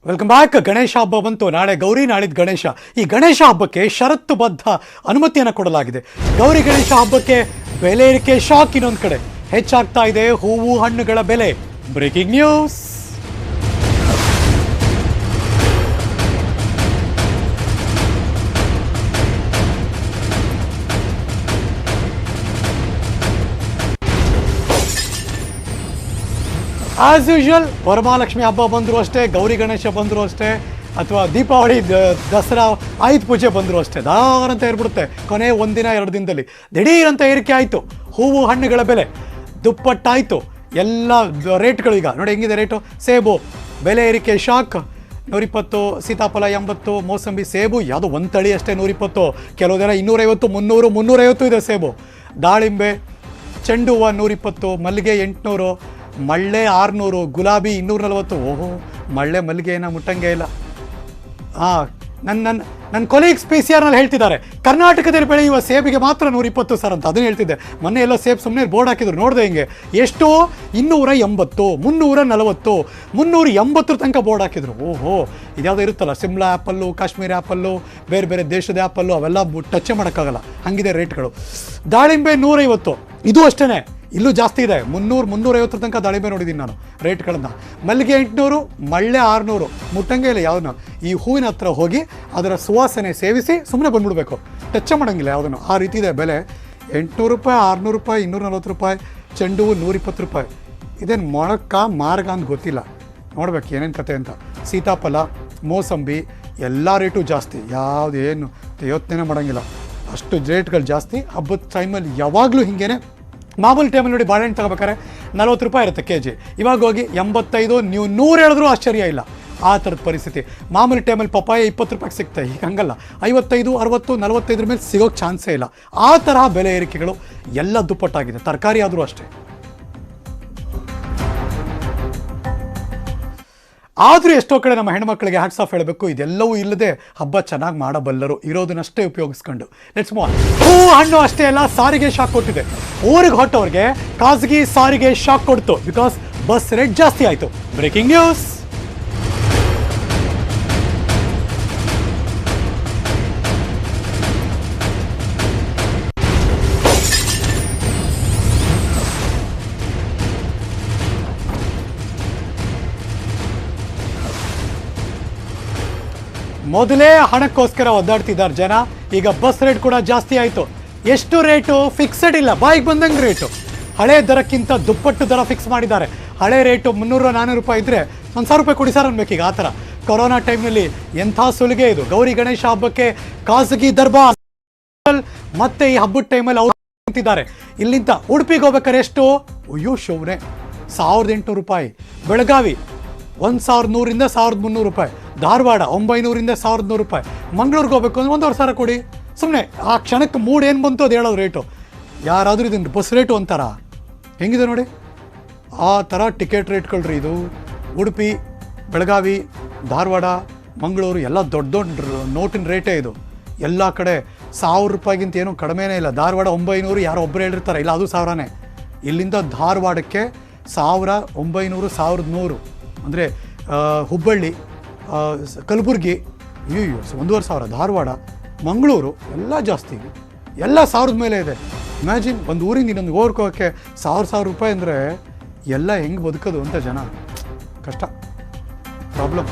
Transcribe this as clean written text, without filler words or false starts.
Welcome back. Ganesha ಹಬ್ಬ ಬಂತು. ನಾಳೆ ಗೌರಿ, ನಾಳಿದ್ದು ಗಣೇಶ. ಈ ಗಣೇಶ ಹಬ್ಬಕ್ಕೆ ಷರತ್ತುಬದ್ಧ ಅನುಮತಿಯನ್ನು ಕೊಡಲಾಗಿದೆ. ಗೌರಿ ಗಣೇಶ ಹಬ್ಬಕ್ಕೆ ಬೆಲೆ ಏರಿಕೆ ಶಾಕ್. ಇನ್ನೊಂದು ಕಡೆ ಹೆಚ್ಚಾಗ್ತಾ ಇದೆ ಹೂವು ಹಣ್ಣುಗಳ ಬೆಲೆ. Breaking news. As usual Varamahalakshmi ಹಬ್ಬ ಬಂದರೂ ಅಷ್ಟೇ, ಗೌರಿ ಗಣೇಶ ಬಂದರೂ ಅಷ್ಟೇ, ಅಥವಾ ದೀಪಾವಳಿ, ದಸರಾ, ಆಯುಧ ಪೂಜೆ ಬಂದರೂ ಅಷ್ಟೇ ದಾರಂತ ಏರ್ಬಿಡುತ್ತೆ. ಕೊನೆ ಒಂದಿನ ಎರಡು ದಿನದಲ್ಲಿ ದಿಢೀರಂತ ಏರಿಕೆ ಆಯಿತು. ಹೂವು ಹಣ್ಣುಗಳ ಬೆಲೆ ದುಪ್ಪಟ್ಟಾಯಿತು. ಎಲ್ಲ ರೇಟ್ಗಳು ಈಗ ನೋಡಿ ಹೆಂಗಿದೆ ರೇಟು. ಸೇಬು ಬೆಲೆ ಏರಿಕೆ ಶಾಕ್. 120, ಸೀತಾಫಲ 80, ಮೋಸಂಬಿ, ಸೇಬು ಯಾವುದೋ ಒಂದು ತಳಿ ಅಷ್ಟೇ 120, ಕೆಲವು ದಿನ 250, 300, 350 ಇದೆ ಸೇಬು. ದಾಳಿಂಬೆ, ಚೆಂಡು ಹೂವು 120, ಮಲ್ಲಿಗೆ 800, ಮಳ್ಳೆ 600, ಗುಲಾಬಿ 240. ಓಹೋ, ಮಳ್ಳೆ ಮಲ್ಲಿಗೆ ಏನೋ ಮುಟ್ಟಂಗೆ ಇಲ್ಲ. ನನ್ನ ಕೊಲೀಗ್ಸ್ PCR ಹೇಳ್ತಿದ್ದಾರೆ ಕರ್ನಾಟಕದಲ್ಲಿ ಬೆಳೆಯುವ ಸೇಬಿಗೆ ಮಾತ್ರ 120 ಸರ್ ಅಂತ. ಅದನ್ನು ಹೇಳ್ತಿದ್ದೆ. ಮೊನ್ನೆ ಎಲ್ಲ ಸೇಬ್ ಸುಮ್ಮನೆ ಬೋರ್ಡ್ ಹಾಕಿದ್ರು, ನೋಡಿದೆ ಹಿಂಗೆ ಎಷ್ಟು 280, 340, 380 ತನಕ ಬೋರ್ಡ್ ಹಾಕಿದ್ರು. ಓಹೋ, ಇದ್ಯಾವುದೋ ಇರುತ್ತಲ್ಲ ಸಿಮ್ಲಾ ಆ್ಯಪಲ್ಲು, ಕಾಶ್ಮೀರಿ ಆ್ಯಪಲ್ಲು, ಬೇರೆ ಬೇರೆ ದೇಶದ ಆ್ಯಪಲ್ಲು, ಅವೆಲ್ಲ ಟಚ್ಚೇ ಮಾಡೋಕ್ಕಾಗಲ್ಲ, ಹಂಗಿದೆ ರೇಟ್ಗಳು. ದಾಳಿಂಬೆ 150, ಇದು ಅಷ್ಟೇ, ಇಲ್ಲೂ ಜಾಸ್ತಿ ಇದೆ. 300, 350 ತನಕ ದಾಳಿಂಬೆ ನೋಡಿದ್ದೀನಿ ನಾನು ರೇಟ್ಗಳನ್ನು. ಮಲ್ಲಿಗೆ 800, ಮಳ್ಳೆ 600, ಮುಟ್ಟಂಗೆ ಇಲ್ಲ ಯಾವನು. ಈ ಹೂವಿನ ಹತ್ರ ಹೋಗಿ ಅದರ ಸುವಾಸನೆ ಸೇವಿಸಿ ಸುಮ್ಮನೆ ಬಂದ್ಬಿಡ್ಬೇಕು, ಟಚ್ಚ ಮಾಡೋಂಗಿಲ್ಲ ಯಾವುದನ್ನು. ಆ ರೀತಿ ಇದೆ ಬೆಲೆ. 800 ರೂಪಾಯಿ, 600 ರೂಪಾಯಿ, 240 ರೂಪಾಯಿ. ಚೆಂಡು ಹೂವು 120 ರೂಪಾಯಿ. ಇದೇನು ಮೊಳಕ ಮಾರ್ಗ ಅಂತ ಗೊತ್ತಿಲ್ಲ, ನೋಡ್ಬೇಕು ಏನೇನು ಕತೆ ಅಂತ. ಸೀತಾಫಲ, ಮೋಸಂಬಿ ಎಲ್ಲ ರೇಟು ಜಾಸ್ತಿ. ಯಾವುದೇನು ಯೋಚನೆ ಮಾಡೋಂಗಿಲ್ಲ, ಅಷ್ಟು ರೇಟ್ಗಳು ಜಾಸ್ತಿ. ಹಬ್ಬದ ಟೈಮಲ್ಲಿ ಯಾವಾಗಲೂ ಹಿಂಗೇನೆ. ಮಾಮೂಲಿ ಟೈಮಲ್ಲಿ ನೋಡಿ ಬಾಳೆಹಣ್ಣು ತಗೋಬೇಕಾದ್ರೆ 40 ರೂಪಾಯಿ ಇರುತ್ತೆ kg. ಇವಾಗ ಹೋಗಿ 85, ನೀವು 100 ಹೇಳಿದ್ರೂ ಆಶ್ಚರ್ಯ ಇಲ್ಲ, ಆ ಥರದ ಪರಿಸ್ಥಿತಿ. ಮಾಮೂಲಿ ಟೈಮಲ್ಲಿ ಪಪ್ಪಾಯ 20 ರೂಪಾಯಿಗೆ ಸಿಗ್ತದೆ, ಈಗ ಹಂಗಲ್ಲ. 55, 60, 45 ಮೇಲೆ ಸಿಗೋಕ್ಕೆ ಚಾನ್ಸೇ ಇಲ್ಲ. ಆ ತರಹ ಬೆಲೆ ಏರಿಕೆಗಳು ಎಲ್ಲ ದುಪ್ಪಟ್ಟಾಗಿದೆ. ತರಕಾರಿ ಆದರೂ ಅಷ್ಟೇ. ಆದರೂ ಎಷ್ಟೋ ಕಡೆ ನಮ್ಮ ಹೆಣ್ಮಕ್ಳಿಗೆ ಹ್ಯಾಟ್ಸ್ ಆಫ್ ಹೇಳಬೇಕು, ಇದೆಲ್ಲವೂ ಇಲ್ಲದೆ ಹಬ್ಬ ಚೆನ್ನಾಗಿ ಮಾಡಬಲ್ಲರು, ಇರೋದನ್ನಷ್ಟೇ ಉಪಯೋಗಿಸ್ಕೊಂಡು. Let's move on. ಹೂವು ಹಣ್ಣು ಅಷ್ಟೇ ಅಲ್ಲ, ಸಾರಿಗೆ ಶಾಕ್ ಕೊಟ್ಟಿದೆ. ಊರಿಗೆ ಹೊಟ್ಟವ್ರಿಗೆ ಖಾಸಗಿ ಸಾರಿಗೆ ಶಾಕ್ ಕೊಡ್ತು, ಬಿಕಾಸ್ ಬಸ್ ರೇಟ್ ಜಾಸ್ತಿ ಆಯಿತು. Breaking news. ಮೊದಲೇ ಹಣಕ್ಕೋಸ್ಕರ ಒದ್ದಾಡ್ತಿದ್ದಾರೆ ಜನ, ಈಗ ಬಸ್ ರೇಟ್ ಕೂಡ ಜಾಸ್ತಿ ಆಯಿತು. ಎಷ್ಟು ರೇಟು ಫಿಕ್ಸೆಡ್ ಇಲ್ಲ, ಬಾಯಿಗೆ ಬಂದಂಗೆ ರೇಟು. ಹಳೆ ದರಕ್ಕಿಂತ ದುಪ್ಪಟ್ಟು ದರ ಫಿಕ್ಸ್ ಮಾಡಿದ್ದಾರೆ. ಹಳೆ ರೇಟು 300, 400 ರೂಪಾಯಿ ಇದ್ದರೆ 1000 ರೂಪಾಯಿ ಕೊಡಿ ಸರ್ ಅನ್ಬೇಕೀಗ. ಆ ಥರ ಕೊರೋನಾ ಟೈಮ್ನಲ್ಲಿ ಎಂಥ ಸುಲಿಗೆ ಇದು. ಗೌರಿ ಗಣೇಶ ಹಬ್ಬಕ್ಕೆ ಖಾಸಗಿ ದರ್ಬಾರ್, ಮತ್ತೆ ಈ ಹಬ್ಬದ ಟೈಮಲ್ಲಿ ಅವ್ರು ನಿಂತಿದ್ದಾರೆ. ಇಲ್ಲಿಂದ ಉಡುಪಿಗೆ ಹೋಗ್ಬೇಕಾದ್ರೆ ಎಷ್ಟು, ಅಯ್ಯೋ ಶೋವ್ರೆ, 1800 ರೂಪಾಯಿ. ಬೆಳಗಾವಿ 1100ರಿಂದ 1300 ರೂಪಾಯಿ. ಧಾರವಾಡ 900ರಿಂದ 1100 ರೂಪಾಯಿ. ಮಂಗಳೂರಿಗೆ ಹೋಗ್ಬೇಕು ಅಂದ್ರೆ 1,500 ಕೊಡಿ. ಸುಮ್ಮನೆ ಆ ಕ್ಷಣಕ್ಕೆ ಮೂಡ್ ಏನು ಬಂತು ಅದು ಹೇಳೋದು ರೇಟು. ಯಾರಾದರೂ ಇದನ್ನು ಬಸ್ ರೇಟು ಅಂತಾರ? ಹೆಂಗಿದೆ ನೋಡಿ, ಆ ಥರ ಟಿಕೆಟ್ ರೇಟ್ಗಳ್ರಿ ಇದು. ಉಡುಪಿ, ಬೆಳಗಾವಿ, ಧಾರವಾಡ, ಮಂಗಳೂರು ಎಲ್ಲ ದೊಡ್ಡ ದೊಡ್ಡ ನೋಟಿನ ರೇಟೇ ಇದು. ಎಲ್ಲ ಕಡೆ 1000 ರೂಪಾಯಿಗಿಂತ ಏನೂ ಕಡಿಮೆನೇ ಇಲ್ಲ. ಧಾರವಾಡ 900, ಯಾರೋ ಒಬ್ಬರು ಹೇಳಿರ್ತಾರೆ, ಇಲ್ಲ ಅದು 1000ನೇ. ಇಲ್ಲಿಂದ ಧಾರವಾಡಕ್ಕೆ 1000, 900, 1100. ಅಂದರೆ ಹುಬ್ಬಳ್ಳಿ, ಕಲಬುರಗಿ ಅಯ್ಯೋ 1,500. ಧಾರವಾಡ, ಮಂಗಳೂರು ಎಲ್ಲ ಜಾಸ್ತಿ, ಎಲ್ಲ 1000 ಮೇಲೆ ಇದೆ. ಇಮ್ಯಾಜಿನ್, ಒಂದು ಊರಿಂದ ಇನ್ನೊಂದು ಹೋಗೋಕ್ಕೆ 1000 ರೂಪಾಯಿ ಅಂದರೆ ಎಲ್ಲ ಹೆಂಗೆ ಬದುಕೋದು ಅಂತ ಜನ ಕಷ್ಟ, ಪ್ರಾಬ್ಲಮ್.